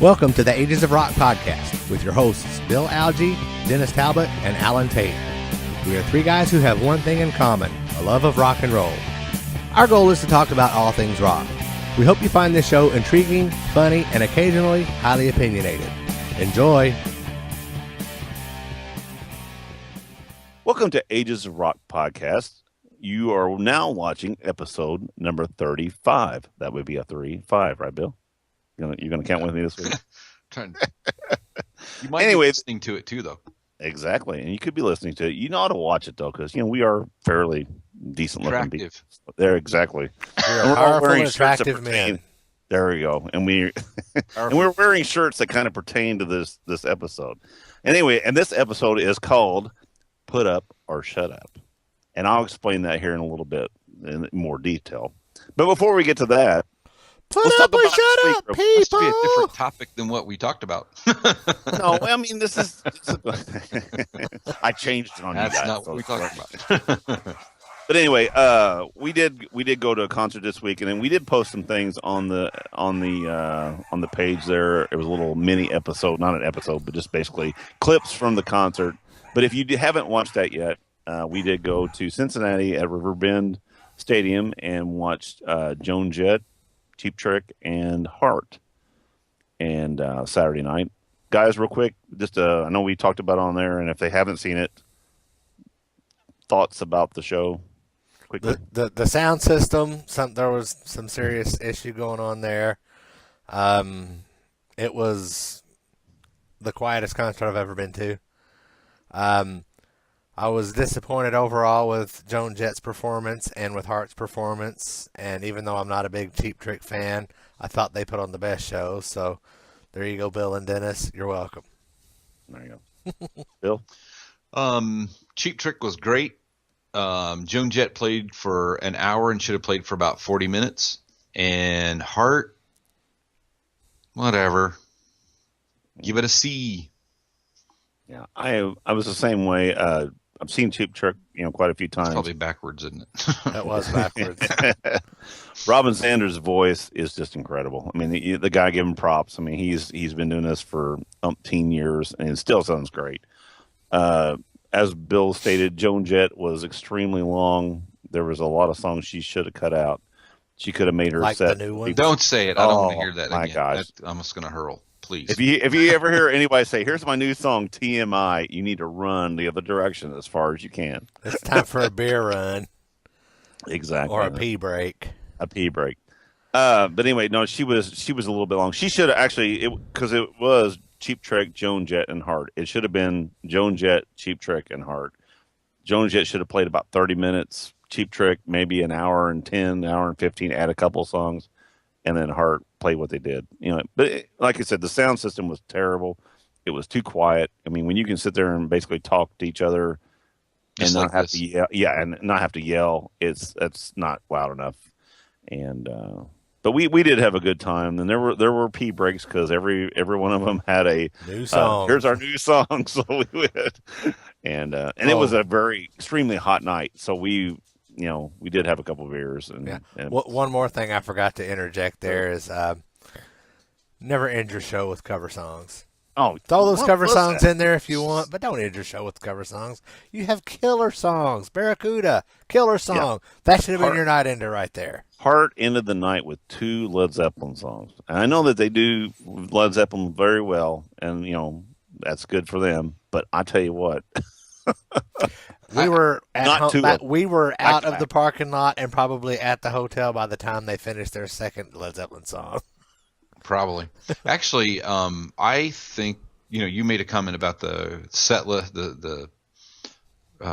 Welcome to the Ages of Rock podcast with your hosts Bill Algie, Dennis Talbot, and Alan Tate. We are three guys who have one thing in common, a love of rock and roll. Our goal is to talk about all things rock. We hope you find this show intriguing, funny, and occasionally highly opinionated. Enjoy! Welcome to Ages of Rock podcast. You are now watching episode number 35. That would be a 3-5, right, Bill? You're gonna count with me this week? You might be listening to it too, though. Exactly, and you could be listening to it. You know how to watch it though, because we are fairly decent looking people. There, exactly. We're powerful and attractive men. There we go, and we're wearing shirts that kind of pertain to this episode. Anyway, and this episode is called "Put Up or Shut Up," and I'll explain that here in a little bit in more detail. But before we get to that. Put up or shut up, people! Must be a different topic than what we talked about. No, I mean, this is I changed it on That's you guys. not what we talked about. But anyway, we did go to a concert this week, and then we did post some things on the page there. It was a little mini episode, not an episode, but just basically clips from the concert. But if you haven't watched that yet, we did go to Cincinnati at Riverbend Stadium and watched Joan Jett, Cheap Trick, and Heart, and Saturday night. Guys, real quick, just I know we talked about it on there, and if they haven't seen it, thoughts about the show quickly. The sound system, there was some serious issue going on there. It was the quietest concert I've ever been to. I was disappointed overall with Joan Jett's performance and with Hart's performance. And even though I'm not a big Cheap Trick fan, I thought they put on the best show. So there you go, Bill and Dennis. You're welcome. There you go. Bill? Cheap Trick was great. Joan Jett played for an hour and should have played for about 40 minutes. And Hart, whatever. Give it a C. Yeah, I was the same way. I've seen Cheap Trick, quite a few times. It's probably backwards, isn't it? That was backwards. Robin Sanders' voice is just incredible. I mean, the guy, give him props. I mean, he's been doing this for umpteen years, and it still sounds great. As Bill stated, Joan Jett was extremely long. There was a lot of songs she should have cut out. She could have made her like set. The new one. Don't say it. I don't want to hear that my again. gosh. I'm just going to hurl. Please. If you ever hear anybody say, "Here's my new song, TMI," you need to run the other direction as far as you can. It's time for a beer run. Exactly. Or a pee break. A pee break. But anyway, no, she was a little bit long. She should have actually, because it was Cheap Trick, Joan Jett, and Heart. It should have been Joan Jett, Cheap Trick, and Heart. Joan Jett should have played about 30 minutes. Cheap Trick, maybe an hour and 10, hour and 15, add a couple songs. And then Heart played what they did, But like I said, the sound system was terrible. It was too quiet. I mean, when you can sit there and basically talk to each other and not have to yell, and not have to yell, it's not loud enough. And but we did have a good time. And there were pee breaks because every one of them had a new song. Here's our new song, so we would. And it was a very extremely hot night, so we did have a couple of beers. And one more thing I forgot to interject there is never end your show with cover songs. Oh, throw those cover songs in there if you want, but don't end your show with cover songs. You have killer songs. Barracuda, killer song. Yeah. That should have been your night ender right there. Heart ended the night with 2 Led Zeppelin songs. And I know that they do Led Zeppelin very well, and that's good for them. But I tell you what. We were out of the parking lot and probably at the hotel by the time they finished their second Led Zeppelin song. Probably. Actually, I think you made a comment about the set list. The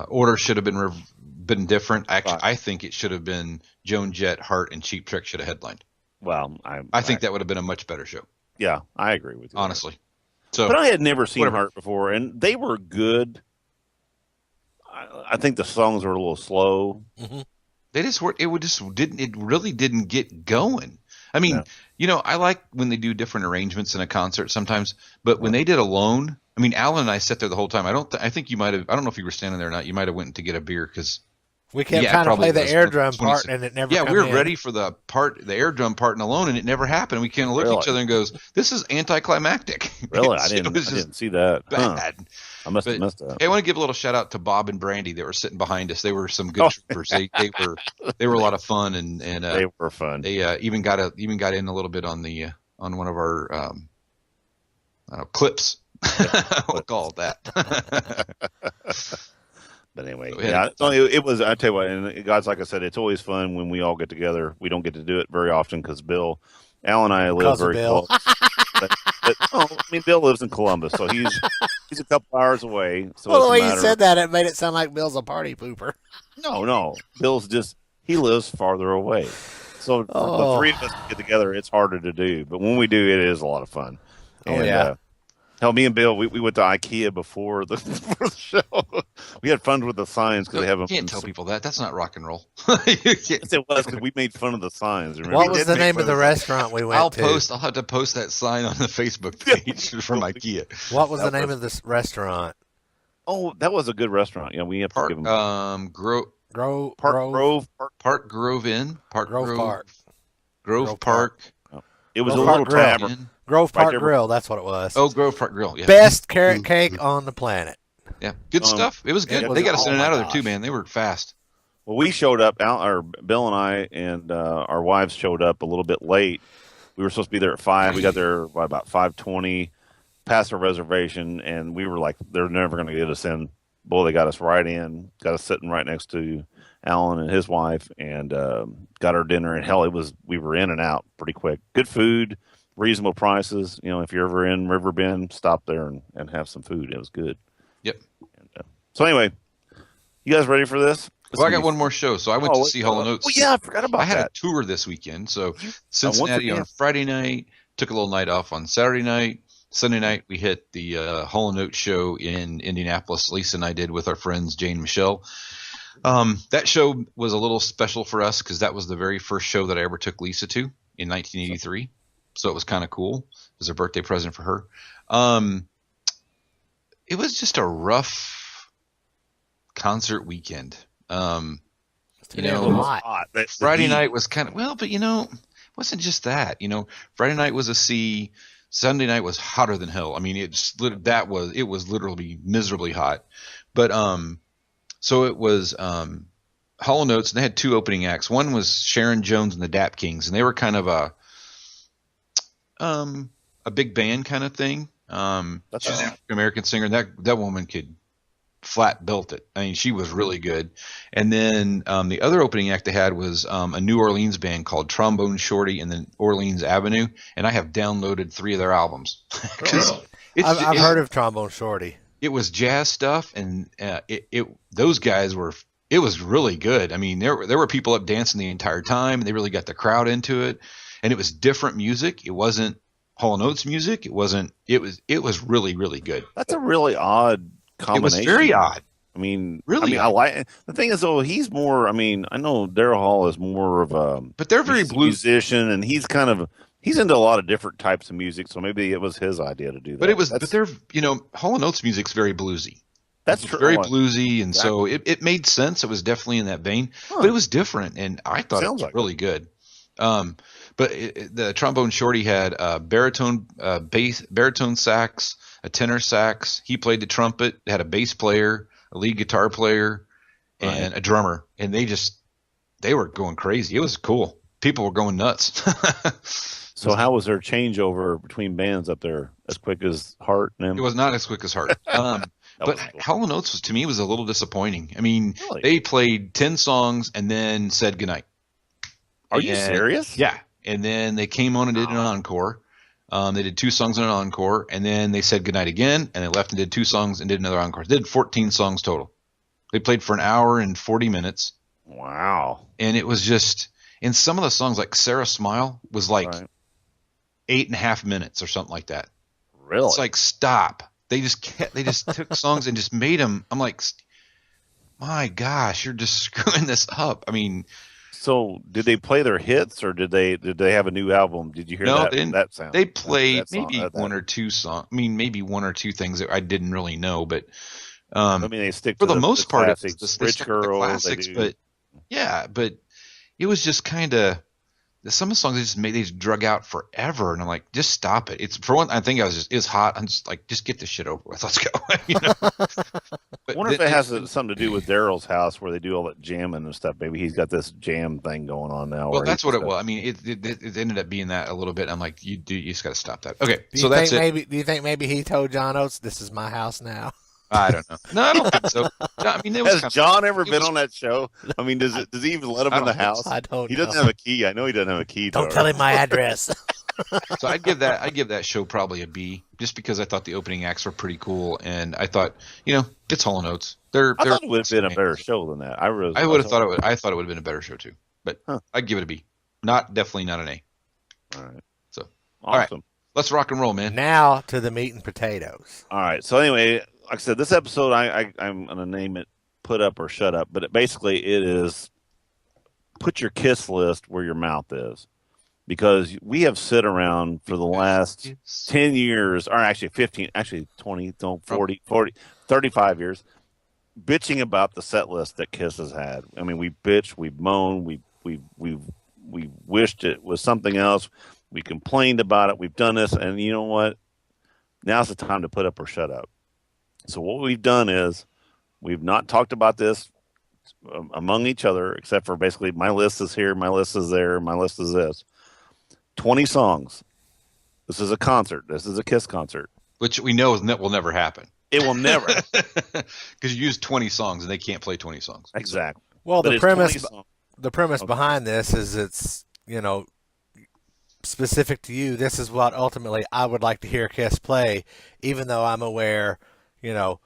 order should have been different. Actually, I think it should have been Joan Jett, Heart, and Cheap Trick should have headlined. Well, I think that would have been a much better show. Yeah, I agree with you. Honestly. So, but I had never seen Heart before, and they were good. I think the songs were a little slow. Mm-hmm. They just were. It really didn't get going. I mean, No. you know, I like when they do different arrangements in a concert sometimes, but when they did Alone, I mean, Alan and I sat there the whole time. I think you might have. I don't know if you were standing there or not. You might have went to get a beer because We kept trying to play the air drum part, and it never. Yeah, come we were in. ready for the air drum part in Alone, and it never happened. We kind of looked at each other and goes, "This is anticlimactic." Really, I didn't see that. Bad. Huh. I must have missed that. Hey, I want to give a little shout out to Bob and Brandy that were sitting behind us. They were some good troopers. They were a lot of fun, and they were fun. They even got in a little bit on the on one of our I don't know, clips. We'll call it that. But anyway, yeah, it was. I tell you what, and guys, like I said, it's always fun when we all get together. We don't get to do it very often because Al and I live very close. but no, I mean, Bill lives in Columbus, so he's a couple hours away. So well, the way you said that, it made it sound like Bill's a party pooper. No, Bill's he lives farther away. So the three of us get together, it's harder to do. But when we do, it is a lot of fun. And, yeah. Hell, me and Bill, we went to IKEA before the show. We had fun with the signs because they have them. You can't tell people that. That's not rock and roll. It was because we made fun of the signs. Remember? What was the name of the restaurant we went to? I'll have to post that sign on the Facebook page from IKEA. What was the name of this restaurant? Oh, that was a good restaurant. Yeah, we have to give them Grove Inn. Grove Park. It was a little tavern. Grove Park Grill, that's what it was. Oh, Grove Park Grill, yeah. Best carrot cake on the planet. Yeah, good stuff. It was good. They got us in and out of there too, man. They were fast. Well, we showed up, Bill and I and our wives showed up a little bit late. We were supposed to be there at 5. We got there by about 5:20, past our reservation, and we were like, they're never going to get us in. Boy, they got us right in, got us sitting right next to Alan and his wife, and got our dinner. And hell, we were in and out pretty quick. Good food. Reasonable prices. You know, if you're ever in Riverbend, stop there and have some food. It was good. Yep. And, so anyway, you guys ready for this? Well, I got one more show. So I went to see Hall & Oates. Oh, yeah, I forgot about that. I had a tour this weekend. So Cincinnati on a Friday night, took a little night off on Saturday night. Sunday night, we hit the Hall & Oates show in Indianapolis. Lisa and I did with our friends Jane and Michelle. That show was a little special for us because that was the very first show that I ever took Lisa to in 1983. So it was kind of cool. It was a birthday present for her. It was just a rough concert weekend. Friday night was kind of, but it wasn't just that. Friday night was a C. Sunday night was hotter than hell. I mean, it was literally miserably hot. But so it was Hall & Oates, and they had 2 opening acts. One was Sharon Jones and the Dap Kings, and they were kind of a big band kind of thing. She's an African-American singer. That woman could flat built it. I mean, she was really good. And then the other opening act they had was a New Orleans band called Trombone Shorty and then Orleans Avenue. And I have downloaded 3 of their albums. I've heard of Trombone Shorty. It was jazz stuff, and those guys were. It was really good. I mean, there were people up dancing the entire time, and they really got the crowd into it. And it was different music. It wasn't Hall & Oates music. It wasn't. It was really, really good. That's a really odd combination. It was very odd. I mean, really. I like the thing is though he's more. I mean, I know Daryl Hall is more of a. But they're very musician, and he's into a lot of different types of music. So maybe it was his idea to do that. But they're Hall & Oates music's very bluesy. That's true. Very bluesy, and so it made sense. It was definitely in that vein, but it was different, and I thought it was really good. But the Trombone Shorty had baritone sax, a tenor sax. He played the trumpet. They had a bass player, a lead guitar player, and a drummer. And they were going crazy. It was cool. People were going nuts. So how was their changeover between bands up there? As quick as Heart and them? It was not as quick as Heart. But cool. Hall & Oates to me was a little disappointing. I mean, They played 10 songs and then said goodnight. Are you serious? Yeah. And then they came on and did an encore. They did 2 songs and an encore, and then they said goodnight again, and they left and did 2 songs and did another encore. They did 14 songs total. They played for an hour and 40 minutes. Wow. And it was just – and some of the songs, like Sarah Smile, was like 8.5 minutes or something like that. Really? It's like, stop. They just took songs and just made them – I'm like, my gosh, you're just screwing this up. I mean – So did they play their hits, or did they have a new album? Did you hear No, that sound? they played that song, maybe one or two songs. I mean, maybe one or two things that I didn't really know, but I mean, they stick for to the most part, it was classics. they Rich stuck with the Girl, classics. But yeah, but it was just kind of some of the songs they just drug out forever, and I'm like, just stop it. It's for one, I think it's hot. I'm just like, just get this shit over with. Let's go. I wonder if it has something to do with Daryl's house where they do all that jamming and stuff. Maybe he's got this jam thing going on now. Well, that's what it was. I mean, it ended up being that a little bit. I'm like, you just got to stop that. Okay, so that's it. Do you think maybe he told John Oates, "This is my house now"? I don't know. No, I don't think so. I mean, has John ever been on that show? I mean, does he even let him in the house? I don't. He doesn't have a key. I know he doesn't have a key. Don't tell him my address. So I'd give that show probably a B, just because I thought the opening acts were pretty cool, and I thought, it's Hall & Oates. I thought it would have been a better show than that. I would have thought it would. I thought it would have been a better show too, but I'd give it a B. Definitely not an A. All right. So awesome. All right, let's rock and roll, man. Now to the meat and potatoes. All right. So anyway, like I said, this episode I'm gonna name it "Put Up or Shut Up," but basically it is put your kiss list where your mouth is. Because we have sit around for the last 10 years, or actually 15, actually 20, 40, 35 years, bitching about the set list that Kiss has had. I mean, we bitched, we moaned, we wished it was something else. We complained about it. We've done this, and you know what? Now's the time to put up or shut up. So what we've done is we've not talked about this among each other, except for basically my list is here, my list is there, my list is this. 20 songs. This is a concert. This is a Kiss concert. Which we know will never happen. It will never. Because you use 20 songs and they can't play 20 songs. Exactly. Well, the premise behind this is it's, specific to you. This is what ultimately I would like to hear Kiss play, even though I'm aware, there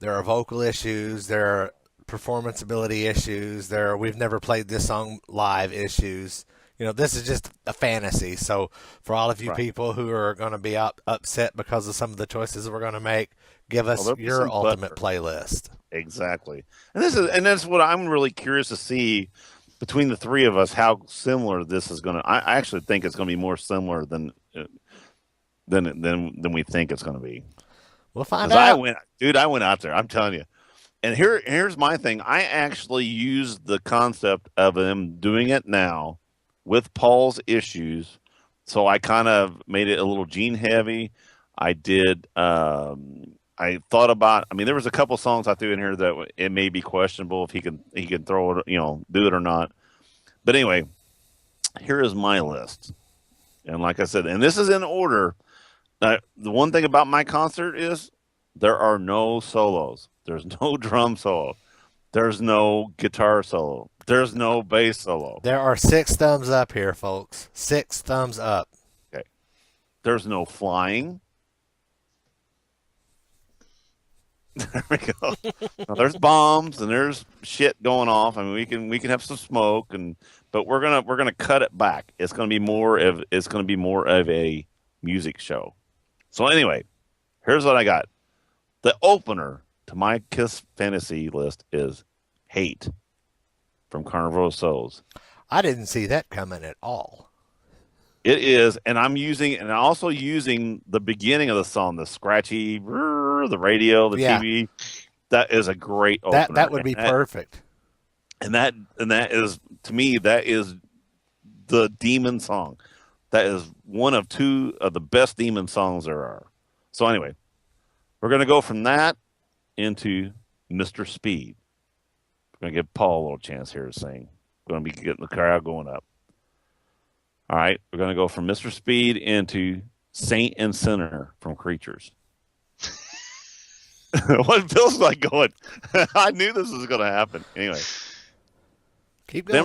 are vocal issues, there are performance ability issues, we've never played this song live issues. This is just a fantasy. So for all of you people who are going to be upset because of some of the choices we're going to make, give us your ultimate playlist. Exactly. And that's what I'm really curious to see between the three of us, how similar this is going to. I actually think it's going to be more similar than we think it's going to be. We'll find out. I went out there. I'm telling you. And here's my thing. I actually used the concept of them doing it now with Paul's issues, so I kind of made it a little Gene heavy. I did. I thought about. I mean, there was a couple songs I threw in here that it may be questionable if he can throw it, do it or not. But anyway, here is my list, and like I said, and this is in order. The one thing about my concert is there are no solos. There's no drum solo. There's no guitar solo. There's no bass solo. There are 6 thumbs up here, folks. 6 thumbs up. Okay. There's no flying. There we go. Now, there's bombs and there's shit going off. I mean, we can have some smoke, but we're gonna cut it back. It's gonna be more of a music show. So anyway, here's what I got. The opener to my Kiss fantasy list is "Hate" from Carnival of Souls. I didn't see that coming at all. It is, and I'm also using the beginning of the song, the scratchy, the radio, the TV. That is a great opener. That would be perfect. And that is, to me, that is the Demon song. That is one of 2 of the best Demon songs there are. So anyway, we're going to go from that into Mr. Speed. We're going to give Paul a little chance here to sing. We're going to be getting the crowd going up. All right, we're going to go from Mr. Speed into Saint and Sinner from Creatures. What feels like going? I knew this was going to happen. Anyway, keep going.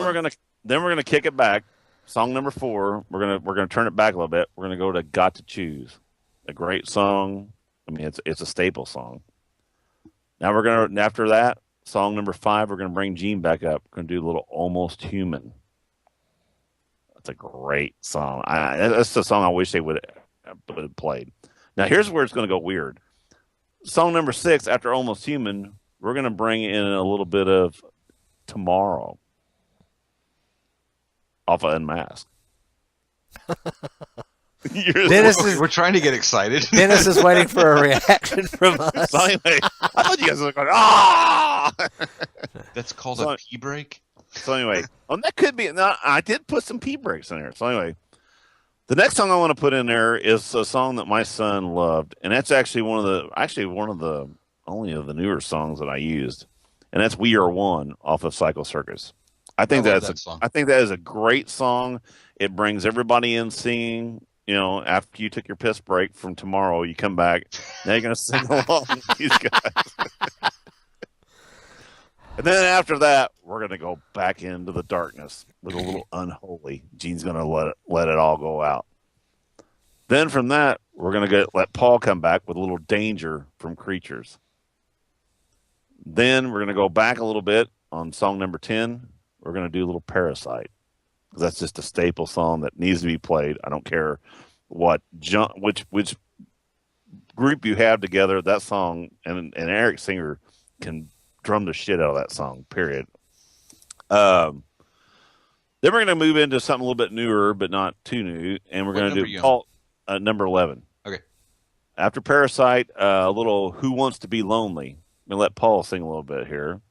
Then we're gonna kick it back. Song number 4. We're gonna turn it back a little bit. We're gonna go to "Got to Choose," a great song. I mean, it's a staple song. Now after that, song number 5. We're gonna bring Gene back up. We're gonna do a little "Almost Human." That's a great song. That's the song I wish they would have played. Now here's where it's gonna go weird. Song number 6, after "Almost Human," we're going to bring in a little bit of "Tomorrow." off of Unmasked. We're trying to get excited. Dennis is waiting for a reaction from us. So anyway, I thought you guys were going, ah! That's called a pee break? So anyway, that could be. No, I did put some pee breaks in there. So anyway, the next song I want to put in there is a song that my son loved, and that's actually one of the only of the newer songs that I used, and that's "We Are One" off of Psycho Circus. I think that is a great song. It brings everybody in singing. You know, after you took your piss break from tomorrow, you come back. Now you're going to sing along with these guys. And then after that, we're going to go back into the darkness with a little Unholy. Gene's going to let it all go out. Then from that, we're going to let Paul come back with a little Danger from Creatures. Then we're going to go back a little bit on song number 10. We're going to do a little Parasite. Because that's just a staple song that needs to be played. I don't care which group you have together. That song and Eric Singer can drum the shit out of that song. Period. Then we're going to move into something a little bit newer, but not too new, and we're going to do Paul, number 11. Okay. After Parasite, a little "Who Wants to Be Lonely." I'm going to let Paul sing a little bit here.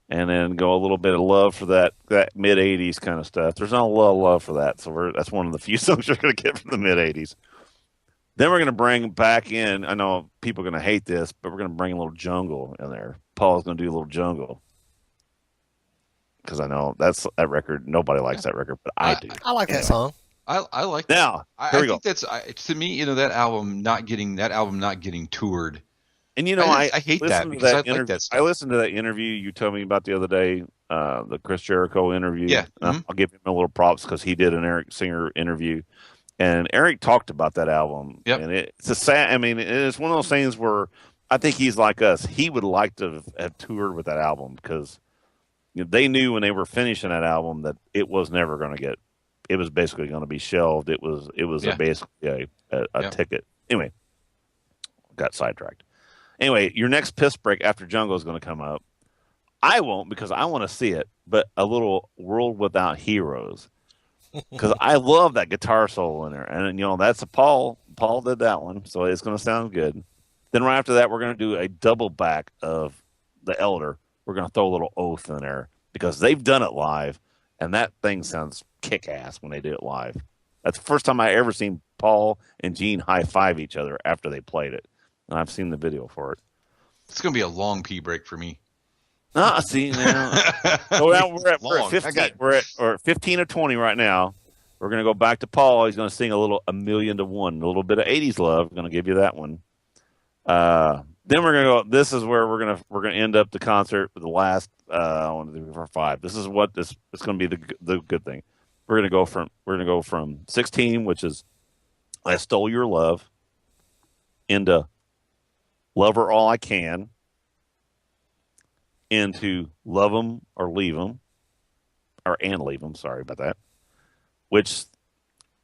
And then go a little bit of love for that mid 80s kind of stuff. There's not a lot of love for that, so that's one of the few songs you're going to get from the mid 80s. Then we're going to bring back in. I know people are going to hate this, but we're going to bring a little Jungle in there. Paul's going to do a little Jungle because I know that record. Nobody likes that record, but I do. I like that song. I like that. Now I think that's to me. That album not getting toured. And I hate that because I like that stuff. I listened to that interview you told me about the other day, the Chris Jericho interview. Yeah, I'll give him a little props because he did an Eric Singer interview, and Eric talked about that album. Yep. And it's a sad. I mean, it's one of those things where I think he's like us. He would like to have toured with that album because they knew when they were finishing that album that it was never going to get. It was basically going to be shelved. It was basically a ticket. Anyway, got sidetracked. Anyway, your next piss break after Jungle is going to come up. I won't because I want to see it, but a little World Without Heroes because I love that guitar solo in there. And, that's Paul. Paul did that one, so it's going to sound good. Then right after that, we're going to do a double back of The Elder. We're going to throw a little Oath in there because they've done it live, and that thing sounds kick-ass when they do it live. That's the first time I ever seen Paul and Gene high-five each other after they played it. And I've seen the video for it. It's going to be a long pee break for me. See now. We're at 15. We're at 15 or 20 right now. We're going to go back to Paul. He's going to sing a million to one, a little bit of 80s love. I'm going to give you that one. Then we're going to go. This is where we're going to end up the concert with the last 1, 2, 3, 4, 5. This is what it's going to be the good thing. We're going to go from 16, which is I Stole Your Love, into Love Her All I Can, into Love 'Em or Leave 'Em, and Leave 'Em. Sorry about that. Which,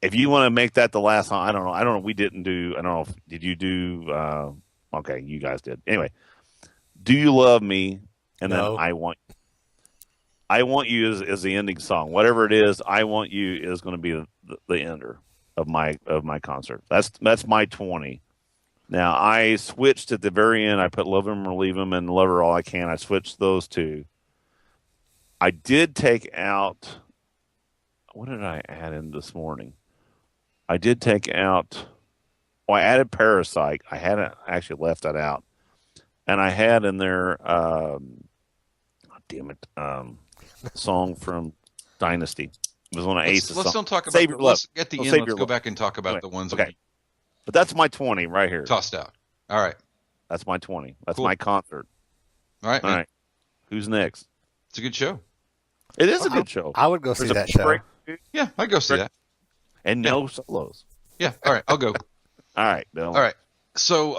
if you want to make that the last song, I don't know. We didn't do. I don't know. Did you do? Okay, you guys did. Anyway, Do You Love Me? And No. Then I Want You is the ending song. Whatever it is, I Want You is going to be the ender of my concert. That's my 20. Now, I switched at the very end. I put Love 'Em or Leave 'Em and Love Her All I Can. I switched those two. I did take out... What did I add in this morning? I did take out... I added Parasite. I hadn't actually left that out. And I had in there... song from Dynasty. It was one of Ace's songs. Let's don't talk about... Let's at the end, let's go back and talk about the ones... Okay. But that's my 20 right here. Tossed out. All right. That's my 20. That's my concert. All right. All right. Who's next? It's a good show. It is a good show. I would go see that show. Yeah, I'd go see that. And no solos. Yeah. All right. I'll go. All right, Bill. All right. So,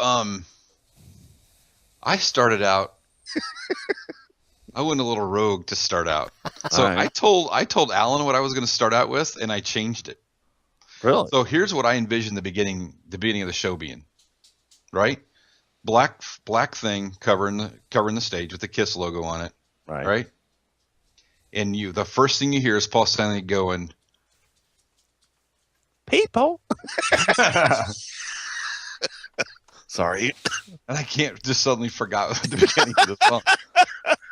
I started out. I went a little rogue to start out. So right. I told Alan what I was going to start out with, and I changed it. Really? So here's what I envisioned the beginning of the show being. Right? Black thing covering the stage with the Kiss logo on it. Right. Right? and the first thing you hear is Paul Stanley going, people. Sorry. And I can't just suddenly forgot the beginning of the song.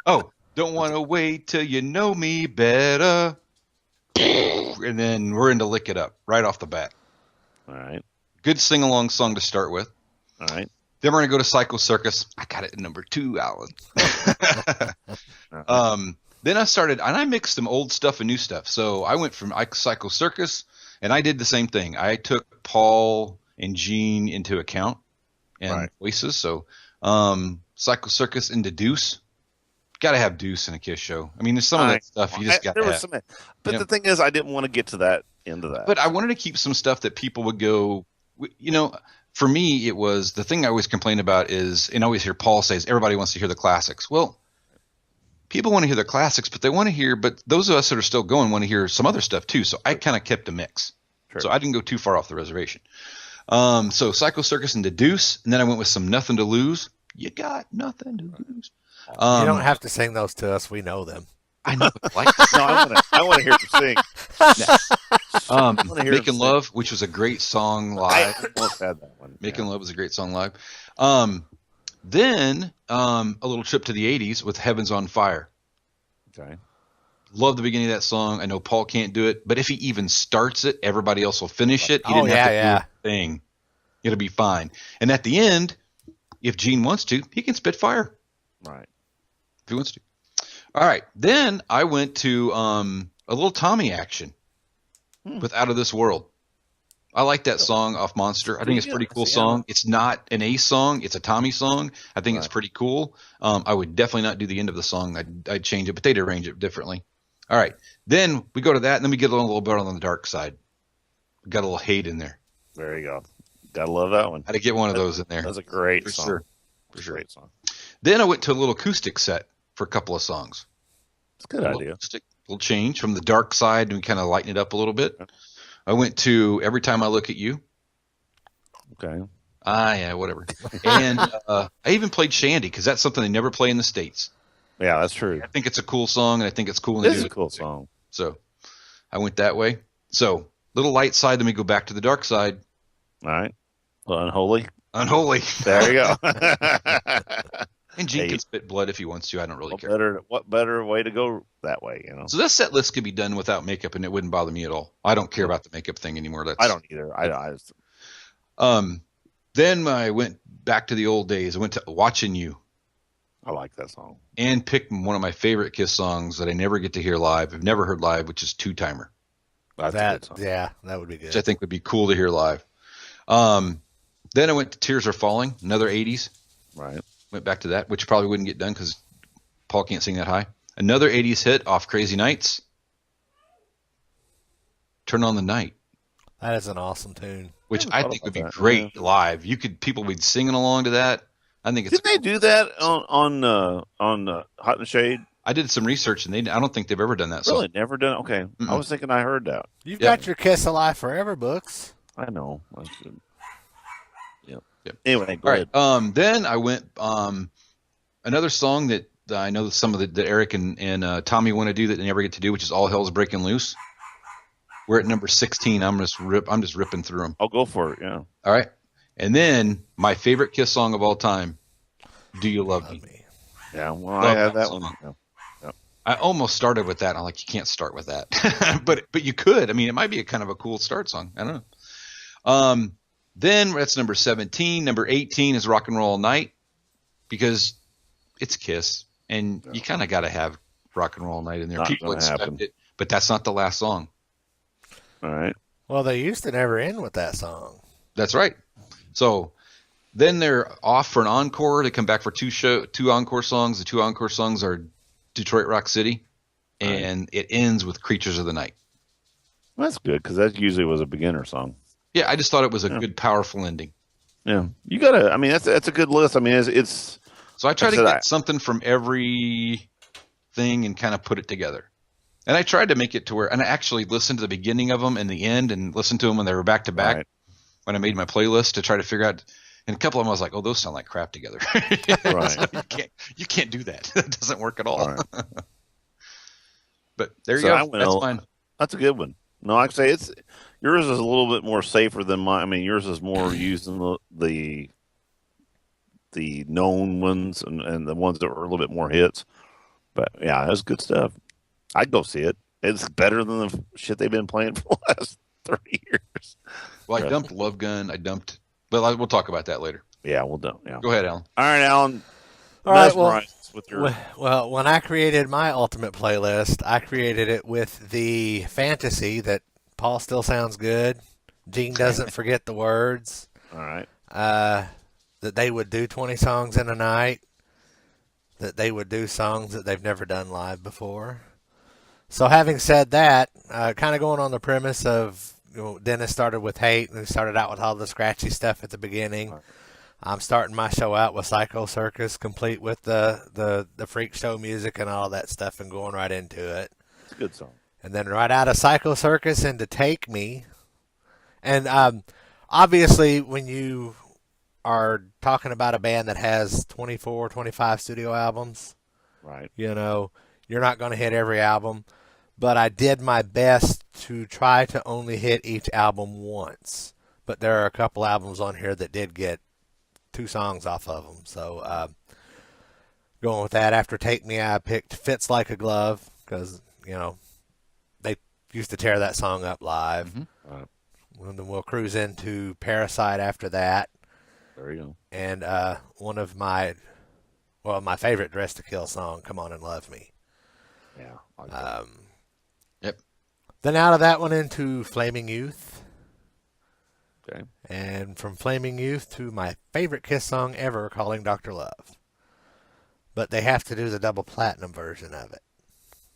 Oh, don't want to wait till you know me better. And then we're into Lick It Up right off the bat. All right. Good sing-along song to start with. All right. Then we're going to go to Psycho Circus. I got it at number 2, Alan. Then I started, and I mixed some old stuff and new stuff. So I went from Psycho Circus, and I did the same thing. I took Paul and Gene into account and voices. So Psycho Circus into Deuce. Got to have Deuce in a Kiss show. I mean, there's some of that stuff you just got to have. But the thing is, I didn't want to get to that end of that. But I wanted to keep some stuff that people would go, for me, it was the thing I always complain about is, and I always hear Paul says, everybody wants to hear the classics. Well, people want to hear the classics, but but those of us that are still going want to hear some other stuff too. So I kind of kept a mix. Sure. So I didn't go too far off the reservation. So Psycho Circus and Deuce, and then I went with some Nothing to Lose. You got nothing to lose. You don't have to sing those to us. We know them. I know. Like no, I want to hear them sing. Making Love, which was a great song live. I almost had that one. Making Love was a great song live. Then a little trip to the 80s with Heaven's on Fire. Okay. Love the beginning of that song. I know Paul can't do it, but if he even starts it, everybody else will finish it. He didn't have to do a thing. It'll be fine. And at the end, if Gene wants to, he can spit fire. Right. If he wants to. All right. Then I went to a little Tommy action with Out of This World. I like that song off Monster. I think it's a pretty cool song. It's not an Ace song. It's a Tommy song. I think it's pretty cool. I would definitely not do the end of the song. I'd change it, but they'd arrange it differently. All right. Then we go to that, and then we get a little bit on the dark side. We got a little hate in there. There you go. Gotta love that one. Had to get one of those in there. That's a great song. Sure. For sure. Great song. Then I went to a little acoustic set for a couple of songs. It's a good idea. Little change from the dark side, and we kind of lighten it up a little bit. I went to Every Time I Look at You. Okay. Yeah, whatever. And I even played Shandy because that's something they never play in the States. Yeah, that's true. I think it's a cool song, and I think it's cool. It is a cool song. So I went that way. So little light side, then we go back to the dark side. All right. Well, Unholy. Unholy. There you go. And Gene can spit blood if he wants to. I don't really care. What better way to go that way, you know? So this set list could be done without makeup, and it wouldn't bother me at all. I don't care about the makeup thing anymore. I don't either. Then I went back to the old days. I went to Watching You. I like that song. And picked one of my favorite Kiss songs that I never get to hear live. I've never heard live, which is Two Timer. That's a good song. Yeah, that would be good. Which I think would be cool to hear live. Then I went to Tears Are Falling, another 80s. Right. Went back to that, which probably wouldn't get done because Paul can't sing that high. Another 80s hit off Crazy Nights. Turn on the Night. That is an awesome tune. Which I think would be great live. People would be singing along to that. I think it's. Didn't they do that on Hot and Shade? I did some research, and I don't think they've ever done that. Really, song. never done. Okay, I was thinking I heard that. You've got your Kiss Alive Forever books. I know. I should. Yep. Anyway, go ahead. Then I went another song that I know some of that Eric and Tommy want to do that they never get to do, which is All Hell's Breaking Loose. We're at number 16. I'm just ripping through them. I'll go for it. Yeah. All right. And then my favorite Kiss song of all time, Do You Love Me? Yeah. Well, I have that one. Yeah. I almost started with that. I'm like, you can't start with that, but you could. I mean, it might be a kind of a cool start song. I don't know. Then that's number 17. Number 18 is Rock and Roll All Night because it's Kiss, and you kind of got to have Rock and Roll All Night in there. People expect it, but that's not the last song. All right. Well, they used to never end with that song. That's right. So then they're off for an encore. They come back for two encore songs. The two encore songs are Detroit Rock City, and it ends with Creatures of the Night. Well, that's good because that usually was a beginner song. Yeah, I just thought it was a good, powerful ending. Yeah, you gotta. I mean, that's a good list. I mean, it's. So I try to get something from every thing and kind of put it together. And I tried to make it to where, and I actually listened to the beginning of them and the end, and listened to them when they were back to back. When I made my playlist to try to figure out, and a couple of them I was like, "Oh, those sound like crap together." Right? You can't do that. That doesn't work at all. Right. But there you So I go. went. That's mine. That's a good one. No, like I say, it's yours is a little bit more safer than mine. I mean, yours is more using the known ones and the ones that were a little bit more hits. But yeah, that's good stuff. I'd go see it. It's better than the shit they've been playing for the last 30 years. Well, I dumped Love Gun. But we'll talk about that later. Yeah, we'll do. Yeah. Go ahead, Alan. All right, Alan. All right. Well, with your... well, when I created my ultimate playlist, I created it with the fantasy that Paul still sounds good. Gene doesn't forget the words. All right. That they would do 20 songs in a night. That they would do songs that they've never done live before. So having said that, kind of going on the premise of, Dennis started with Hate and he started out with all the scratchy stuff at the beginning. Right. I'm starting my show out with Psycho Circus, complete with the freak show music and all that stuff, and going right into it. It's a good song. And then right out of Psycho Circus into Take Me. And obviously when you are talking about a band that has 24, 25 studio albums, right? You're not going to hit every album, but I did my best to try to only hit each album once. But there are a couple albums on here that did get 2 songs off of them. So going with that, after Take Me, I picked Fits Like a Glove because, they used to tear that song up live. Mm-hmm. Right. And then we'll cruise into Parasite after that. There you go. And one of my favorite Dress to Kill song, Come On and Love Me. Yeah. Yep. Then out of that one into Flaming Youth. Okay. And from Flaming Youth to my favorite Kiss song ever, Calling Dr. Love. But they have to do the double platinum version of it.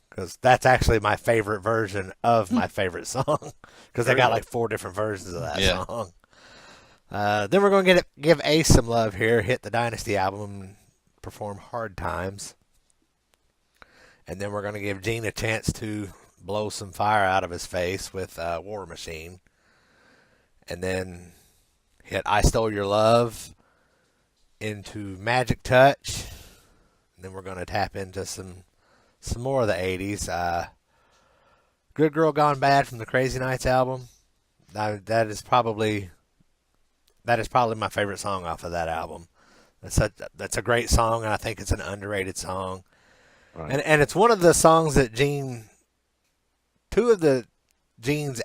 Because that's actually my favorite version of my favorite song. Because they got like 4 different versions of that song. Then we're going to give Ace some love here, hit the Dynasty album, and perform Hard Times. And then we're going to give Gene a chance to blow some fire out of his face with War Machine. And then hit I Stole Your Love into Magic Touch. And then we're going to tap into some more of the 80s. Good Girl Gone Bad from the Crazy Nights album. That is probably my favorite song off of that album. That's a great song, and I think it's an underrated song. Right. And it's one of the songs that Gene's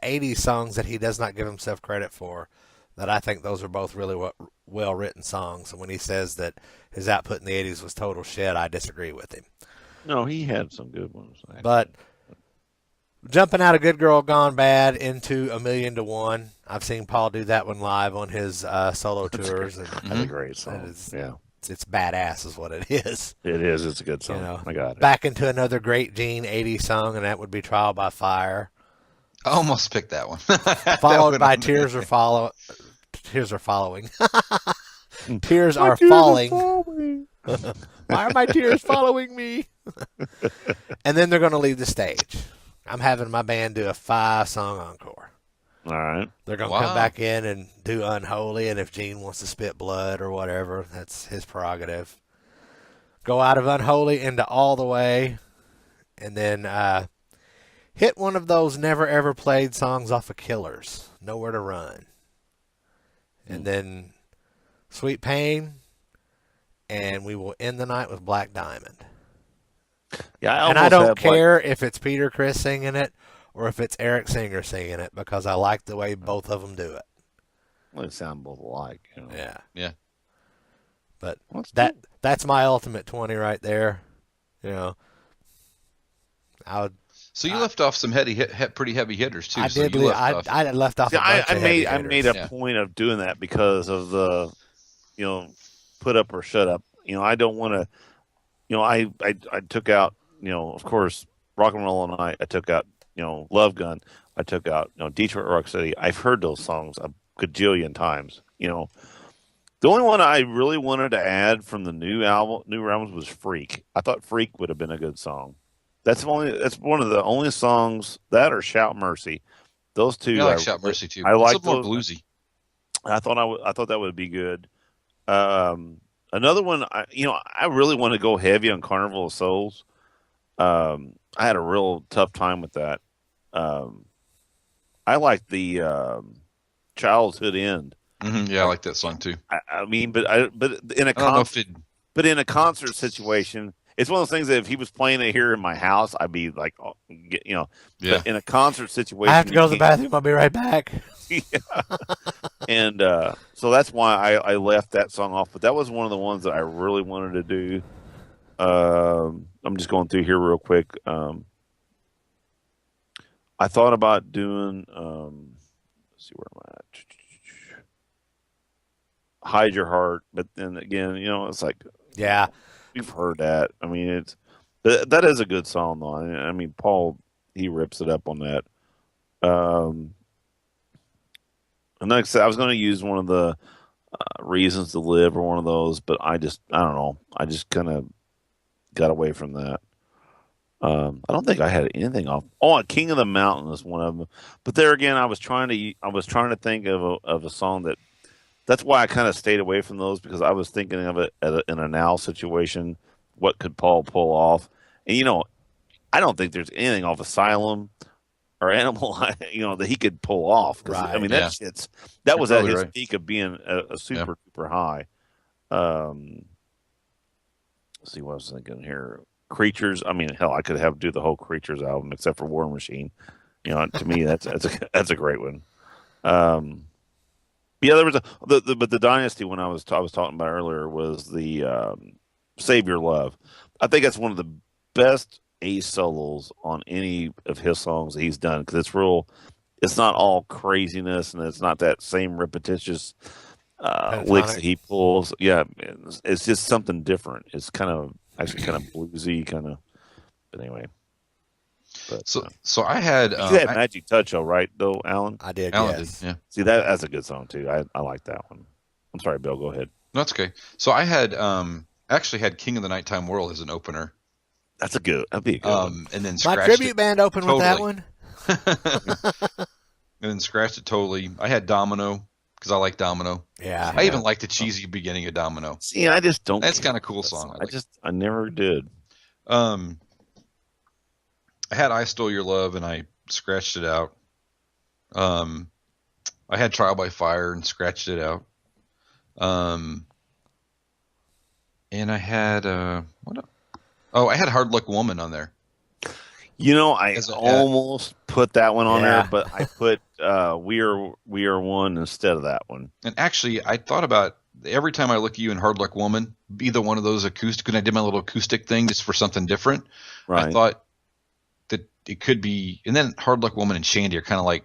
80s songs that he does not give himself credit for, that I think those are both really well-written songs. And when he says that his output in the 80s was total shit, I disagree with him. No, he had some good ones. Actually. But jumping out of Good Girl Gone Bad into A Million to One, I've seen Paul do that one live on his solo tours. That's a great song. It's badass is what it is. It is. It's a good song. I got it. Back into another great Gene 80s song, and that would be Trial by Fire. I almost picked that one. Followed by Tears Are Following. Tears Are Falling. Why are my tears following me? And then they're going to leave the stage. I'm having my band do a 5-song encore. All right. They're going to come back in and do Unholy, and if Gene wants to spit blood or whatever, that's his prerogative. Go out of Unholy into All the Way, and then hit one of those never ever played songs off of Killers, Nowhere to Run. And then Sweet Pain, and we will end the night with Black Diamond. Yeah, I don't care if it's Peter Criss singing it or if it's Eric Singer singing it, because I like the way both of them do it. Well, they sound both alike. Yeah. But that's my ultimate 20 right there. So you left off some pretty heavy hitters too. I did. I left off. I made a point of doing that because of the, put up or shut up. I don't want to. I took out. Of course, Rock and Roll All Night. I took out. Love Gun. I took out. Detroit Rock City. I've heard those songs a gajillion times. The only one I really wanted to add from the new albums was Freak. I thought Freak would have been a good song. That's one of the only songs, that or Shout Mercy. Those two. I like Shout Mercy too. I like more bluesy. I thought that would be good. Another one, I really want to go heavy on Carnival of Souls. I I had a real tough time with that. I like the childhood end. Yeah, I like that song too. I mean, but in a I don't know if it. but in a concert situation, it's one of those things that if he was playing it here in my house, I'd be like, oh, Yeah. But in a concert situation, I have to go to the bathroom. I'll be right back. Yeah. And so that's why I left that song off. But that was one of the ones that I really wanted to do. I'm just going through here real quick. I thought about doing. Let's see where I'm at. Hide Your Heart, but then again, it's like, Yeah. we've heard that. I mean, that is a good song though. I mean, Paul, he rips it up on that. And like I said, I was going to use one of the Reasons to Live or one of those, but I don't know. I just kind of got away from that. I don't think I had anything off. Oh, King of the Mountain is one of them. But there again, I was trying to think of a song that. That's why I kind of stayed away from those, because I was thinking of it in a now situation. What could Paul pull off? And I don't think there's anything off Asylum or Animal, that he could pull off. Right. I mean, Yeah. that was at his right. peak of being a super super high. Let's see what I was thinking here. Creatures. I mean, hell, I could do the whole Creatures album except for War Machine. To me, that's a great one. Yeah, there was but the Dynasty one I was talking about earlier was the Save Your Love. I think that's one of the best Ace solos on any of his songs that he's done, because it's not all craziness, and it's not that same repetitious licks that he pulls. Yeah, it's just something different. It's actually kind of bluesy, kind of. But anyway. But, so I had you had Magic Touch, right, though, Alan? I did. Alan yes. did, yeah. See, that's a good song too. I like that one. I'm sorry, Bill. Go ahead. No, that's okay. So I had actually had King of the Nighttime World as an opener. That'd be a good one. And then My tribute band opened with that one. And then scratched it totally. I had Domino because I like Domino. Yeah. I even like the cheesy beginning of Domino. See, I just don't. That's kind of cool song. I never did. I had I Stole Your Love and I scratched it out. I had Trial by Fire and scratched it out. And I had what? Oh, I had Hard Luck Woman on there. I almost put that one on there, but I put We Are One instead of that one. And actually, I thought about every time I look at you in Hard Luck Woman, either one of those acoustic, and I did my little acoustic thing just for something different. Right. I thought that it could be, and then Hard Luck Woman and Shandy are kind of like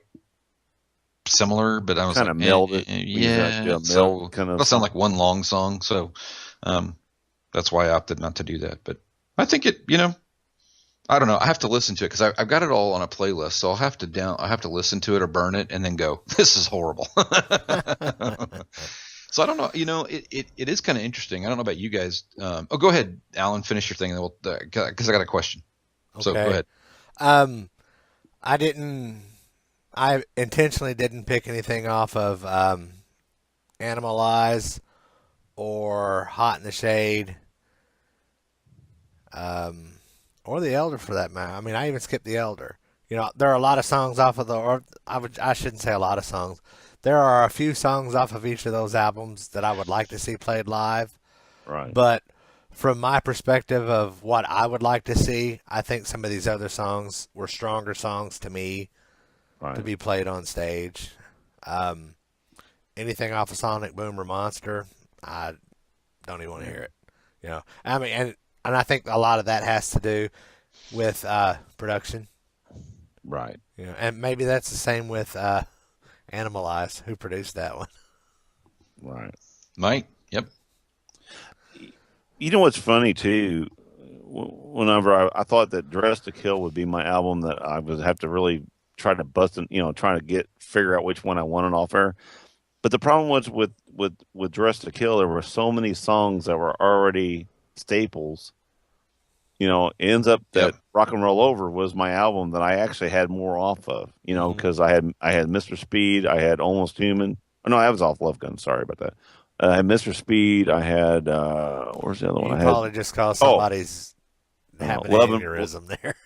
similar, but I was kind like, of melded. so kind of. It'll sound like one long song, so that's why I opted not to do that. But I think it, I don't know. I have to listen to it because I've got it all on a playlist, so I'll have to listen to it or burn it and then go, this is horrible. So I don't know. It is kind of interesting. I don't know about you guys. Go ahead, Alan. Finish your thing, and then because I got a question. Okay. So go ahead. I intentionally didn't pick anything off of Animalize or Hot in the Shade, or The Elder for that matter. I mean, I even skipped The Elder. There are a lot of songs off of I shouldn't say a lot of songs. There are a few songs off of each of those albums that I would like to see played live. Right. But from my perspective of what I would like to see, I think some of these other songs were stronger songs to me to be played on stage. Anything off of Sonic Boom or Monster, I don't even want to hear it. I mean, and I think a lot of that has to do with production. Right. And maybe that's the same with Animalize, who produced that one. Right. Mike? Yep. You know what's funny too? Whenever I thought that Dress to Kill would be my album that I would have to really try to bust and try to figure out which one I wanted off there. But the problem was with Dress to Kill, there were so many songs that were already staples. It ends up that Rock and Roll Over was my album that I actually had more off of. Because I had Mr. Speed, I had Almost Human. Oh, no, that was off Love Gun. Sorry about that. I had Mr. Speed. I had where's the other one? You probably just call somebody's having an aneurysm there.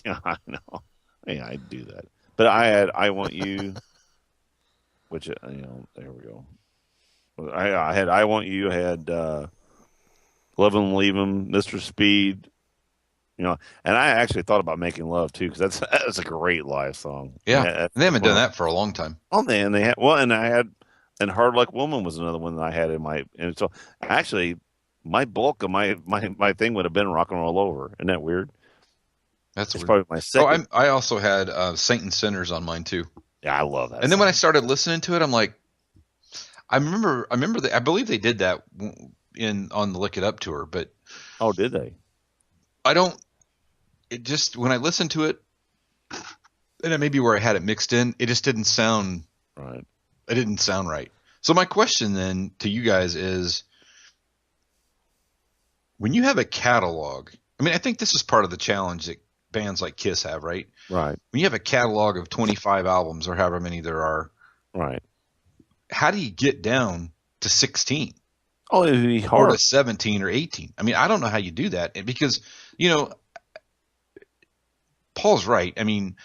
Yeah, I know. Yeah, I do that. But I had I Want You, which there we go. I had I Want You, I had Love 'Em Leave 'Em, Mr. Speed, and I actually thought about Making Love too because that's a great live song. Yeah, That's they haven't one done of, that for a long time. oh man, they had and I had and Hard Luck Woman was another one that I had in my and so actually my bulk of my thing would have been Rock and Roll Over. Isn't that weird? That's It's weird. probably my second. I also had Saint and Sinners on mine too. Yeah, I love that. And then song. when I started listening to it, I'm like, I remember that I believe they did that on the Lick It Up tour, but Oh, did they? I don't. It just when I listened to it, and it may be where I had it mixed in, it just didn't sound Right. It didn't sound right. So my question then to you guys is, when you have a catalog, I mean, I think this is part of the challenge that bands like Kiss have, right? Right. When you have a catalog of 25 albums or however many there are, Right. how do you get down to 16? Oh, it'd be Or hard. to 17 or 18? I mean, I don't know how you do that because, Paul's right. I mean,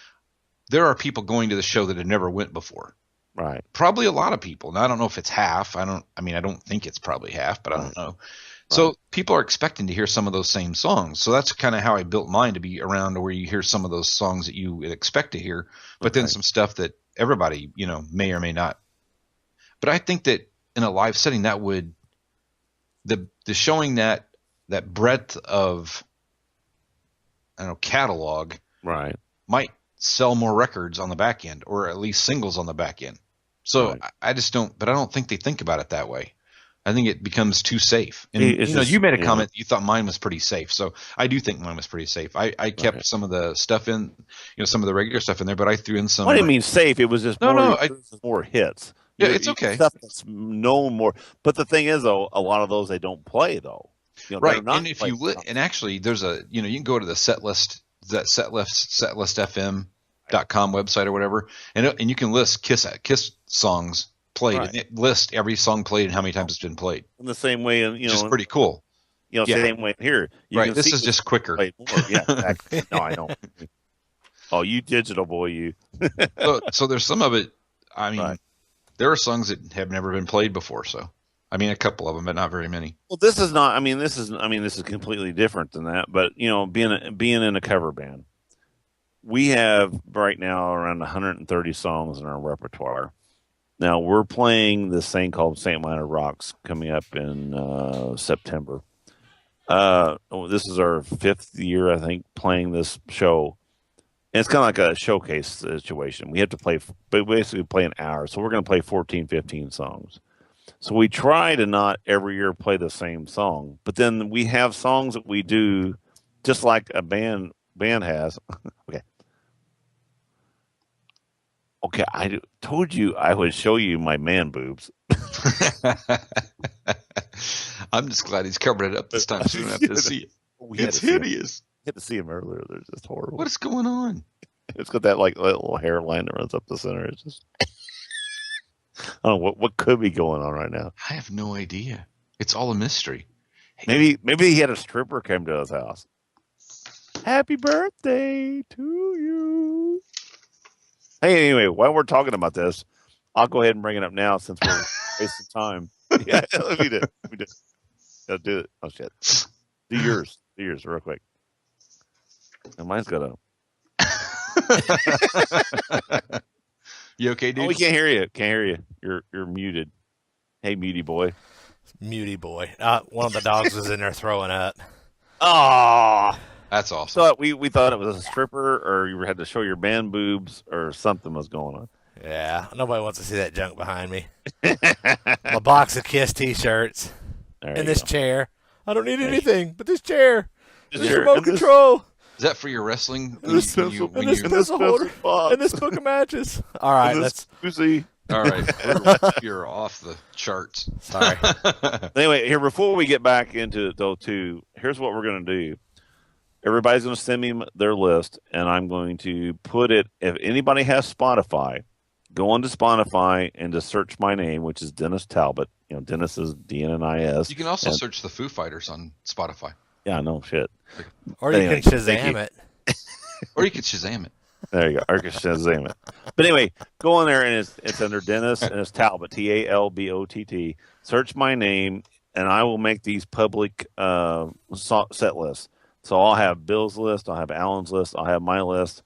there are people going to the show that have never went before. Right. Probably a lot of people. Now, I don't know if it's half. I don't think it's probably half, but I don't know. So people are expecting to hear some of those same songs. So that's kind of how I built mine, to be around to where you hear some of those songs that you would expect to hear, but then some stuff that everybody, may or may not. But I think that in a live setting, that would the showing that breadth of catalog Right. might sell more records on the back end, or at least singles on the back end. So Right. I just don't, but I don't think they think about it that way. I think it becomes too safe. And It's just, you made a comment. You thought mine was pretty safe. So I do think mine was pretty safe. I kept some of the stuff in, some of the regular stuff in there, but I threw in some. I didn't mean safe. It was just more hits. Yeah, it's okay. Stuff that's known more. But the thing is, though, a lot of those they don't play though. Right. And if you and actually, there's you can go to the setlist, that setlistfm.com website or whatever, and you can list Kiss songs played, and it lists every song played and how many times it's been played. In the same way, and which is pretty cool. Same way here. Right. This is just quicker. Yeah, exactly. No, I know. Oh, you digital boy, you. so there's some of it. I mean, there are songs that have never been played before. So, I mean, a couple of them, but not very many. Well, this is not. This is completely different than that. But being in a cover band, we have right now around 130 songs in our repertoire. Now we're playing this thing called St. Minor Rocks coming up in September. This is our 5th year, I think, playing this show. And it's kind of like a showcase situation. We have to basically play an hour. So we're going to play 14, 15 songs. So we try to not every year play the same song, but then we have songs that we do just like a band has. Okay, I told you I would show you my man boobs. I'm just glad he's covered it up this time so we don't have to see it. It's hideous. I had to see him earlier. They're just horrible. What is going on? It's got that little hairline that runs up the center. It's just I don't know what could be going on right now. I have no idea. It's all a mystery. Maybe he had a stripper come to his house. Happy birthday to you. Hey, anyway, while we're talking about this, I'll go ahead and bring it up now since we're wasting time. Yeah, let me do it. I'll do it. Oh shit. Do yours real quick. And mine's got a. You okay, dude? Oh, we can't hear you. Can't hear you. You're muted. Hey, muty boy. Muty boy. One of the dogs was in there throwing up. Oh, that's awesome. So we thought it was a stripper, or you had to show your band boobs, or something was going on. Yeah, nobody wants to see that junk behind me. My box of Kiss T-shirts and this chair. I don't need anything but this chair. This remote control. Is that for your wrestling? And this pencil holder. And this book of matches. All right, let's. All right, you're off the charts. Sorry. Anyway, here before we get back into it though, too, here's what we're gonna do. Everybody's gonna send me their list, and I'm going to put it. If anybody has Spotify, go onto Spotify and just search my name, which is Dennis Talbot. Dennis is DNNIS. You can also search the Foo Fighters on Spotify. Yeah, no shit. Or you can Shazam it. Or you could Shazam it. There you go. Or Shazam it. But anyway, go on there and it's under Dennis and it's Talbot, Talbott. Search my name and I will make these public set lists. So I'll have Bill's list, I'll have Alan's list, I'll have my list,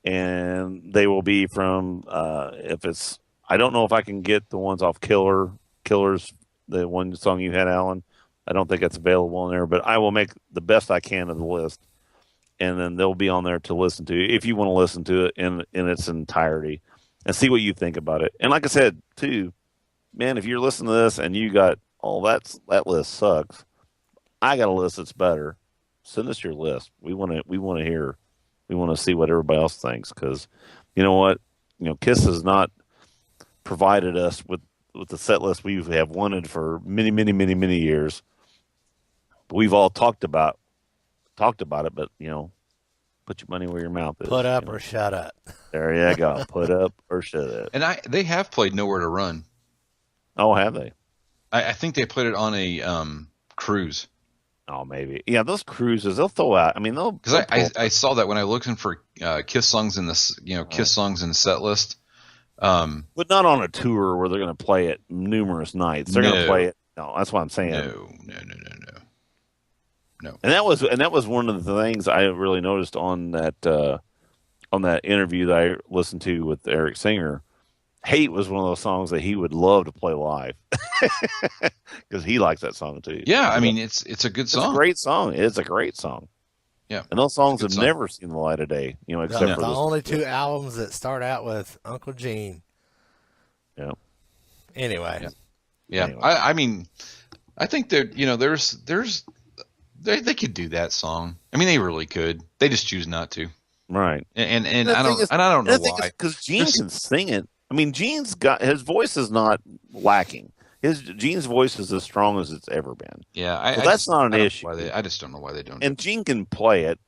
and they will be from if it's. I don't know if I can get the ones off Killers, the one song you had, Alan. I don't think it's available on there, but I will make the best I can of the list, and then they'll be on there to listen to if you want to listen to it in its entirety and see what you think about it. And like I said, too, man, if you're listening to this and you got that list sucks, I got a list that's better. Send us your list. We want to hear. We want to see what everybody else thinks because, you know what, Kiss has not provided us with the set list we have wanted for many, many, many, many years. We've all talked about it, but put your money where your mouth is. Put up or shut up. There you go. Put up or shut up. And they have played Nowhere to Run. Oh, have they? I think they played it on a cruise. Oh, maybe. Yeah, those cruises, they'll throw out. I mean, because I saw that when I looked for Kiss songs in this, Kiss songs in the set list. But not on a tour where they're going to play it numerous nights. They're going to play it. No, that's what I'm saying. No. And that was one of the things I really noticed on that interview that I listened to with Eric Singer. Hate was one of those songs that he would love to play live because he likes that song too. Yeah, I mean it's a good song. It's a great song. It's a great song. Yeah, and those songs have never seen the light of day. Except for the only two albums that start out with Uncle Gene. Yeah. Anyway. Yeah. Anyway. I mean, I think that they could do that song. I mean, they really could. They just choose not to. Right. And I don't know why. Because Gene can sing it. I mean, Gene's his voice is not lacking. Gene's voice is as strong as it's ever been. Yeah, so that's not an issue. I just don't know why they don't. And Gene can play it.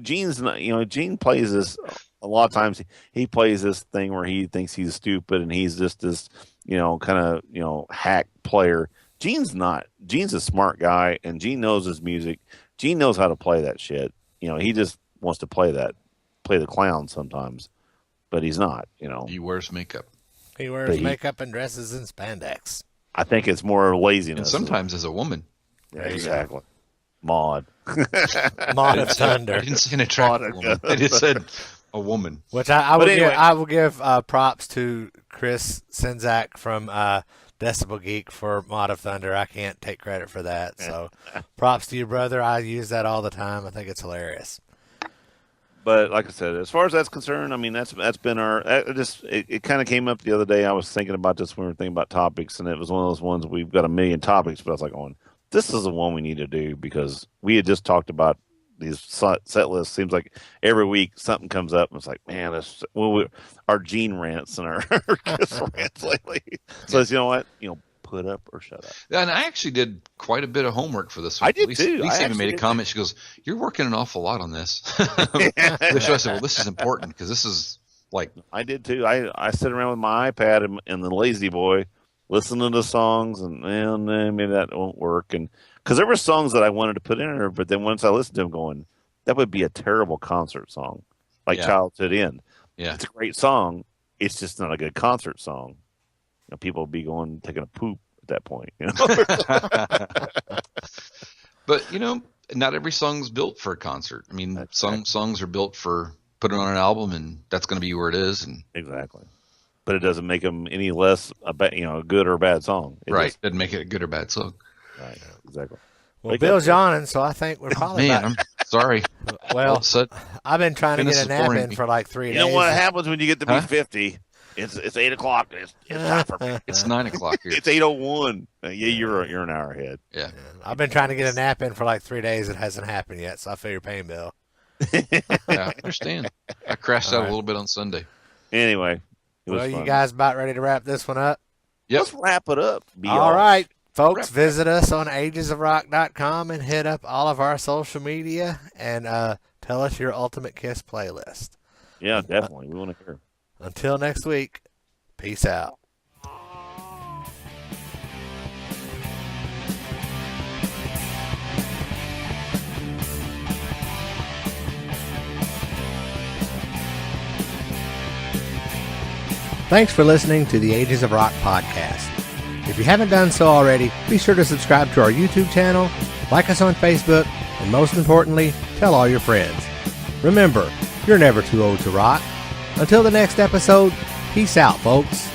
Gene's not. Gene plays this a lot of times. He plays this thing where he thinks he's stupid and he's just this, kind of hack player. Gene's not. Gene's a smart guy, and Gene knows his music. Gene knows how to play that shit. He just wants to play the clown sometimes. But he's not, He wears makeup. He wears makeup and dresses in spandex. I think it's more laziness. And sometimes as a woman. Yeah, exactly. Maud. Maud of Thunder. I didn't say an attractive woman. I just said a woman. Which I will give props to Chris Senzak from Decibel Geek for Maud of Thunder. I can't take credit for that. So props to you, brother. I use that all the time. I think it's hilarious. But like I said, as far as that's concerned, I mean, that's been it kind of came up the other day. I was thinking about this when we were thinking about topics, and it was one of those ones we've got a million topics, but I was like, this is the one we need to do because we had just talked about these set lists. Seems like every week something comes up, and it's like, man, our Gene rants and our Kiss rants lately. So you know what, put up or shut up. And I actually did quite a bit of homework for this one. I did too. Lisa even made a comment. She goes, "You're working an awful lot on this." So I said, "Well, this is important because this is like." I did too. I sit around with my iPad and the Lazy Boy, listening to songs, and maybe that won't work. And because there were songs that I wanted to put in there, but then once I listened to them, going, that would be a terrible concert song, like Childhood End. Yeah, it's a great song. It's just not a good concert song. People will be taking a poop at that point. But not every song's built for a concert. I mean, songs are built for putting on an album, and that's going to be where it is. And exactly, but it doesn't make them any less a good or a bad song. It doesn't make it a good or bad song. Right, exactly. Well, Bill's yawning, so I think we're probably I'm sorry. Well, I've been trying to get a nap in for like 3 days. You know what happens when you get to be 50? It's 8 o'clock. It's time for me. It's 9 o'clock here. It's 8:01. Yeah, you're an hour ahead. Yeah. I've been trying to get a nap in for like 3 days. It hasn't happened yet, so I feel your pain, Bill. Yeah, I understand. I crashed out a little bit on Sunday. Anyway, fun. You guys about ready to wrap this one up? Yep. Let's wrap it up. All right, folks, visit us on agesofrock.com and hit up all of our social media and tell us your Ultimate Kiss playlist. Yeah, definitely. We want to hear. Until next week, peace out. Thanks for listening to the Ages of Rock podcast. If you haven't done so already, be sure to subscribe to our YouTube channel, like us on Facebook, and most importantly, tell all your friends. Remember, you're never too old to rock. Until the next episode, peace out, folks.